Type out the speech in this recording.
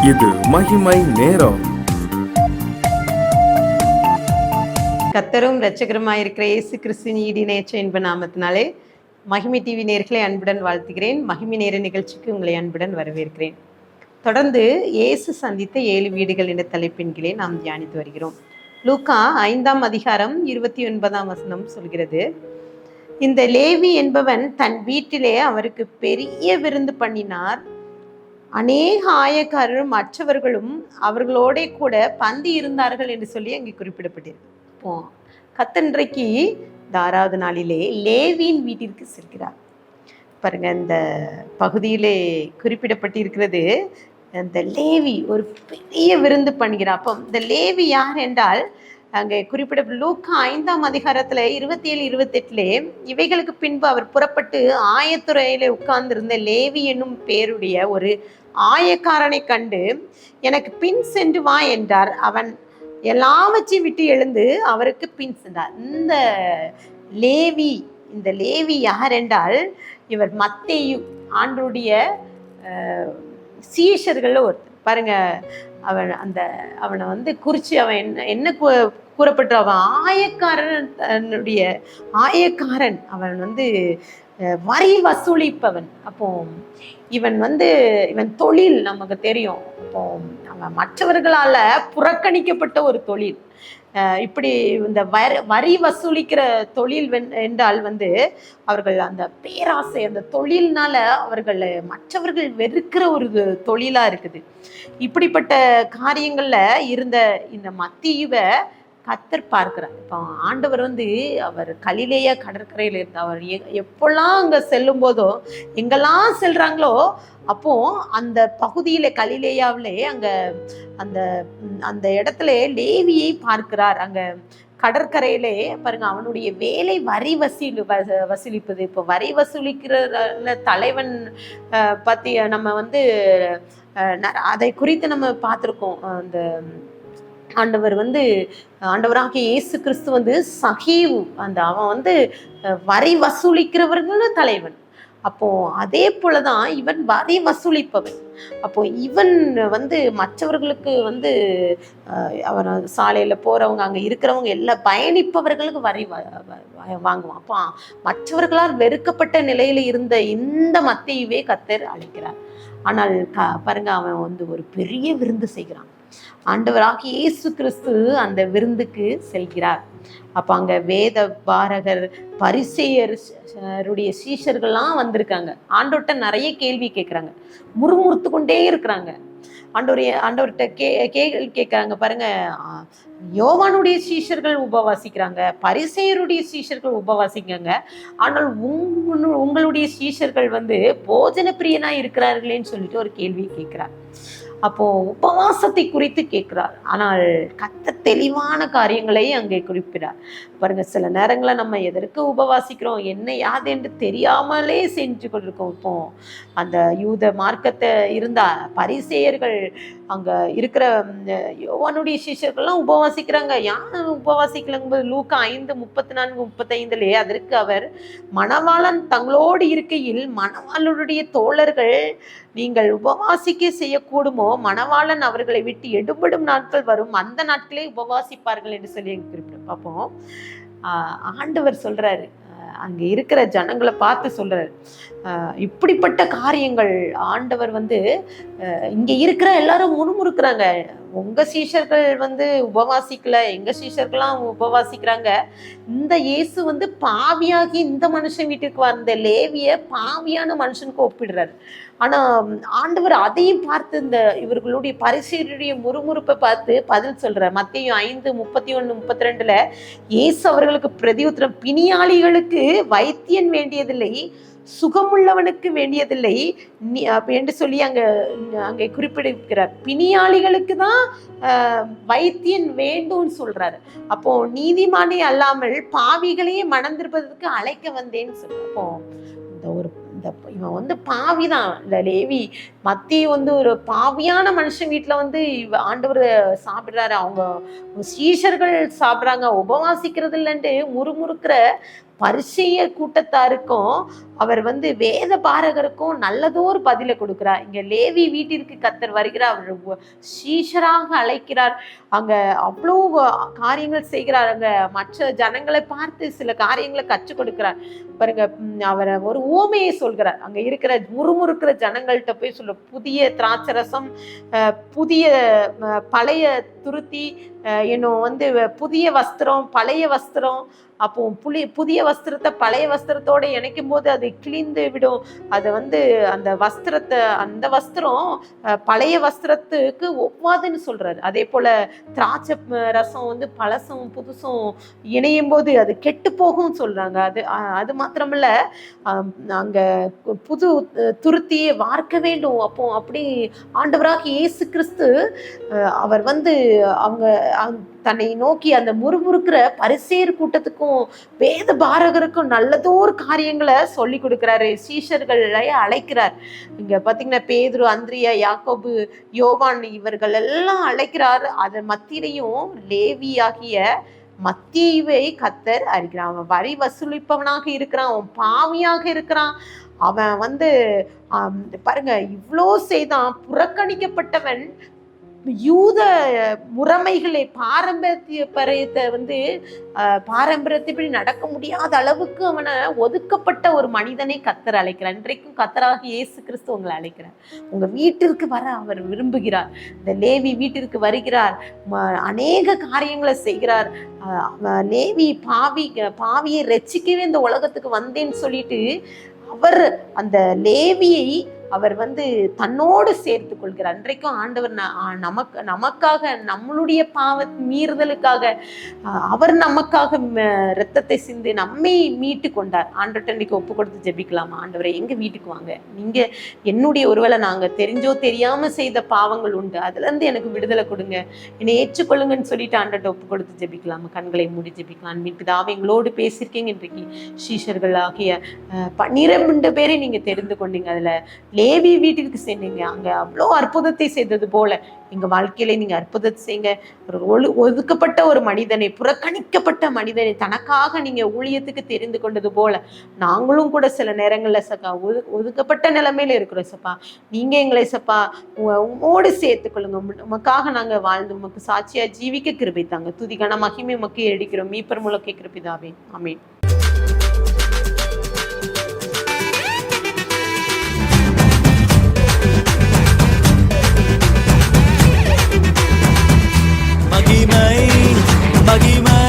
இது மகிமை நேரம். கர்த்தரும் இரட்சகருமாயிருக்கிற இயேசு கிறிஸ்துவின் ஈடிணையற்ற இன்ப நாமத்தினாலே மகிமை டிவி நேயர்களை அன்புடன் வாழ்த்துகிறேன். மகிமை நேர நிகழ்ச்சிக்கு உங்களை அன்புடன் வரவேற்கிறேன். தொடர்ந்து இயேசு சந்தித்த 7 வீடுகள் என்ற தலைப்பின் கீழே நாம் தியானித்து வருகிறோம். லூக்கா 5ஆம் அதிகாரம் 29ஆம் வசனம் சொல்கிறது, இந்த லேவி என்பவன் தன் வீட்டிலே அவருக்கு பெரிய விருந்து பண்ணினார். அநேக ஆயக்காரரும் மற்றவர்களும் அவர்களோட கூட பந்தி இருந்தார்கள் என்று சொல்லி அங்கே குறிப்பிடப்பட்டிருக்கு. இப்போ கத்தன்றைக்கு இந்த 6வது நாளிலே லேவியின் வீட்டிற்கு செல்கிறார். பாருங்க, இந்த பகுதியிலே குறிப்பிடப்பட்டிருக்கிறது, இந்த லேவி ஒரு பெரிய விருந்து பண்ணுகிறார். அப்போ இந்த லேவி யார் என்றால் அங்கே குறிப்பிட லூக்கா 5ஆம் அதிகாரத்துல 27, 28 இவைகளுக்கு பின்பு அவர் புறப்பட்டு ஆயத்துறையில உட்கார்ந்திருந்த லேவி என்னும் பேருடைய ஒரு ஆயக்காரனை கண்டு எனக்கு பின் சென்று வா என்றார். அவன் எல்லாவற்றையும் விட்டு எழுந்து அவருக்கு பின் சென்றார். இந்த லேவி யார் என்றால் இவர் மத்தேயு ஆண்டவருடைய சீஷர்கள் ஒருத்தர். பாருங்க, அவனை குறித்து அவன் என்ன கூறப்பட்ட, ஆயக்காரன், அவன் வரி வசூலிப்பவன். அப்போ இவன் தொழில் நமக்கு தெரியும். அப்போ அவன் மற்றவர்களால புறக்கணிக்கப்பட்ட ஒரு தொழில். இப்படி இந்த வரி வசூலிக்கிற தொழில் என்றால் அவர்கள் அந்த பேராசை, அந்த தொழில்னால அவர்கள் மற்றவர்கள் வெறுக்கிற ஒரு தொழிலா இருக்குது. இப்படிப்பட்ட காரியங்கள்ல இருந்த இந்த மத்தேயுவை கர்த்தர் பார்க்கிறார். இப்போ ஆண்டவர் அவர் கலிலேயா கடற்கரையில் இருந்த அவர் எப்பெல்லாம் அங்க செல்லும் போதோ, எங்கெல்லாம் செல்றாங்களோ அப்போ அந்த பகுதியில கலிலேயாவிலே அங்க அந்த இடத்துல லேவியை பார்க்கிறார். அங்க கடற்கரையிலே பாருங்க, அவனுடைய வேலை வரி வசூலிப்பது. இப்போ வரி வசூலிக்கிற தலைவன் பத்தி நம்ம அதை குறித்து நம்ம பார்த்துருக்கோம். அந்த ஆண்டவராகிய இயேசு கிறிஸ்து சகீவு, அவன் வரி வசூலிக்கிறவர்களும் தலைவன். அப்போ அதே போலதான் இவன் வரி வசூலிப்பவன். அப்போ இவன் மற்றவர்களுக்கு அவன் சாலையில போறவங்க, அங்க இருக்கிறவங்க எல்லாம் பயணிப்பவர்களுக்கு வரி வாங்குவான். அப்போ மற்றவர்களால் வெறுக்கப்பட்ட நிலையில இருந்த இந்த மத்தேயுவை கர்த்தர் அழைக்கிறார். ஆனால் பாருங்க, அவன் ஒரு பெரிய விருந்து செய்கிறான். ஆண்டவராகிய இயேசு கிறிஸ்து அந்த விருந்துக்கு செல்கிறார். அப்ப அங்க வேத பாரகர், பரிசேயருடைய சீஷர்கள்லாம் வந்திருக்காங்க. ஆண்டவர்கிட்ட நிறைய கேள்வி கேட்குறாங்க, முறுமுறுத்து கொண்டே இருக்கிறாங்க. ஆண்டவர்கிட்ட கேள்வி கேட்குறாங்க. பாருங்க, யோவானுடைய சீஷர்கள் உபவாசிக்கிறாங்க, பரிசேயருடைய சீஷர்கள் உபவாசிக்காங்க, ஆனால் உங்களுடைய சீஷர்கள் போஜன பிரியனா இருக்கிறார்களேன்னு சொல்லிட்டு ஒரு கேள்வி கேட்கிறார். அப்போ உபவாசத்தை குறித்து கேட்கிறார். ஆனால் கர்த்தர் தெளிவான காரியங்களை அங்கே குறிப்பிடார். பாருங்க, சில நேரங்களில் நம்ம எதற்கு உபவாசிக்கிறோம், என்ன யாது என்று தெரியாமலே செஞ்சு கொண்டிருக்கோம். இப்போ அந்த யூத மார்க்கத்தை இருந்தா பரிசேயர்கள், அங்க இருக்கிற யோவானுடைய சிஷ்யர்கள்லாம் உபவாசிக்கிறாங்க. யார் உபவாசிக்கலங்க? லூக்கா 5:34, 35 அதற்கு அவர், மணவாளன் தங்களோடு இருக்கையில் மணவாளனுடைய தோழர்கள் நீங்கள் உபவாசிக்க செய்யக்கூடுமோ, மணவாளன் அவர்களை விட்டு எடுபடும் நாட்கள் வரும், அந்த நாட்களே உபவாசிப்பார்கள் என்று சொல்லி குறிப்பிட பார்ப்போம். ஆண்டவர் சொல்றாரு, அங்க இருக்கிற ஜனங்களை பார்த்து சொல்றாரு, இப்படிப்பட்ட காரியங்கள் ஆண்டவர் இங்க இருக்கிற எல்லாரும் முணுமுறுக்கிறாங்க. உங்க சீஷர்கள் உபவாசிக்கல, எங்க சீஷர்கள்லாம் உபவாசிக்கிறாங்க. இந்த இயேசு பாவியாகி இந்த மனுஷன் வீட்டுக்கு வந்த லேவிய பாவியான மனுஷனுக்கு ஒப்பிடுறாரு. ஆனா ஆண்டவர் அதையும் பார்த்து இந்த இவர்களுடைய பரிசேயருடைய முறுமுறுப்பை பார்த்து பதில் சொல்றார். மத்தேயு 5:31, 32 இயேசு அவர்களுக்கு பிரதியுத்தரம், பிணியாளிகளுக்கு வைத்தியன் வேண்டியதில்லை, சுகமுள்ளவனுக்கு வேண்டியதில்லை என்று சொல்லி அங்கே குறிப்பிடுகிறார். பிணியாளிகளுக்கு தான் வைத்தியன் வேண்டும்னு சொல்றாரு. அப்போ நீதிமானே அல்லாமல் பாவிகளையே மணந்திருப்பதற்கு அழைக்க வந்தேன்னு சொல்ற. அப்போ இவன் பாவிதான். இந்த லேவி மத்தேயு ஒரு பாவியான மனுஷன் வீட்டுல ஆண்டவர் சாப்பிடுறாரு. அவங்க சீஷர்கள் சாப்பிடுறாங்க, உபவாசிக்கிறது இல்லைன்ட்டு முறுமுறுக்கிற பரிசேயர் கூட்டத்தாருக்கும் அவர் வந்து வேத பாரகருக்கும் நல்லதோர் பதிலை கொடுக்கிறார். இங்க லேவி வீட்டிற்கு கர்த்தர் வருகிறார், அவர் சீஷராக அழைக்கிறார், அங்க அவ்வளோ காரியங்கள் செய்கிறார், அங்க மற்ற ஜனங்களை பார்த்து சில காரியங்களை கற்றுக் கொடுக்கிறார் பாருங்க. அவரை ஒரு உவமையை சொல்கிறார், அங்க இருக்கிற முறுமுறுக்கிற ஜனங்கள்கிட்ட போய் சொல்ல, புதிய திராட்சரசம், புதிய பழைய துருத்தி, இன்னும் வந்து புதிய வஸ்திரம் பழைய வஸ்திரம், அப்போ புதிய வஸ்திரத்தை பழைய வஸ்திரத்தோட இணைக்கும் போது அது கிழிந்து விடும். அதை வந்து அந்த வஸ்திரம் பழைய வஸ்திரத்துக்கு ஒவ்வாதுன்னு சொல்றாரு. அதே போல திராட்சை ரசம் வந்து பழசும் புதுசும் இணையும் போது அது கெட்டு போகும் சொல்றாங்க. அது மாத்திரமல்ல, அங்க புது துருத்தியை வார்க்க வேண்டும். அப்போ அப்படி ஆண்டவராக இயேசு கிறிஸ்து அவர் வந்து அவங்க தன்னை நோக்கி அந்த முறுமுறுக்கிற பரிசேயர் கூட்டத்துக்கும் வேத பாரகருக்கும் நல்லதோர் காரியங்களை சொல்லி கொடுக்கிறாரு, சீஷர்களை அழைக்கிறார். இங்க பாத்தீங்கன்னா பேதுரு, அந்திரியா, யாக்கோபு, யோவான் இவர்கள் எல்லாம் அழைக்கிறார். அதன் மத்தியிலையும் லேவி ஆகிய மத்தீவை கர்த்தர் அறிகிறான். அவன் வரி வசூலிப்பவனாக இருக்கிறான், அவன் பாவியாக இருக்கிறான், அவன் வந்து பாருங்க இவ்வளோ செய்தான், புறக்கணிக்கப்பட்டவன், யூத முறைமைகளை பாரம்பரியத்தை வந்து பாரம்பரியத்தைப்படி நடக்க முடியாத அளவுக்கு அவனை ஒதுக்கப்பட்ட ஒரு மனிதனை கர்த்தர் அழைக்கிறார். இன்றைக்கும் கர்த்தராக இயேசு கிறிஸ்து உங்களை அழைக்கிறார். உங்க வீட்டிற்கு வர அவர் விரும்புகிறார். இந்த லேவி வீட்டிற்கு வருகிறார், அநேக காரியங்களை செய்கிறார். லேவி பாவியை ரட்சிக்கவே இந்த உலகத்துக்கு வந்தேன்னு சொல்லிட்டு அவர் அந்த லேவியை அவர் வந்து தன்னோடு சேர்த்து கொள்கிறார். அன்றைக்கும் ஆண்டவர் நமக்காக நம்மளுடைய மீறுதலுக்காக அவர் நமக்காக இரத்தத்தை சிந்தி நம்மை மீட்டு கொண்டார். ஆண்டவர்கிட்ட இன்னைக்கு ஒப்பு கொடுத்து ஜெபிக்கலாமா? ஆண்டவரை எங்க வீட்டுக்கு வாங்க, நீங்க என்னுடைய ஒருவேளை நாங்க தெரிஞ்சோ தெரியாம செய்த பாவங்கள் உண்டு, அதுல இருந்து எனக்கு விடுதலை கொடுங்க, என்னை ஏற்றுக்கொள்ளுங்கன்னு சொல்லிட்டு ஆண்டவர்கிட்ட ஒப்பு கொடுத்து ஜெபிக்கலாமா? கண்களை மூடி ஜெபிக்கலாம். பிதாவே, எங்களோடு பேசியிருக்கீங்க. இன்றைக்கு சீஷர்கள் ஆகிய 12 பேரை நீங்க தெரிந்து கொண்டீங்க. அதுல லேவி வீட்டிற்கு சென்றீங்க, அங்க அவ்வளோ அற்புதத்தை செய்தது போல எங்க வாழ்க்கையில நீங்க அற்புதத்தை செய்யுங்க. ஒரு ஒதுக்கப்பட்ட ஒரு மனிதனை, புறக்கணிக்கப்பட்ட மனிதனை தனக்காக நீங்க ஊழியத்துக்கு தெரிந்து கொண்டது போல நாங்களும் கூட சில நேரங்கள்ல சப்பா ஒதுக்கப்பட்ட நிலைமையில இருக்கிறோம் சப்பா. நீங்க எங்களை சப்பா உமோடு சேர்த்துக்கொள்ளுங்க. உமக்காக நாங்க வாழ்ந்து உமக்கு சாட்சியா ஜீவிக்க கிருபை தாங்க. துதிக்கான மகிமை உமக்கு எடுக்கிறோம். மீட்பர் மூலம் கேட்கிற பிதாவே, ஆமென். மகிமை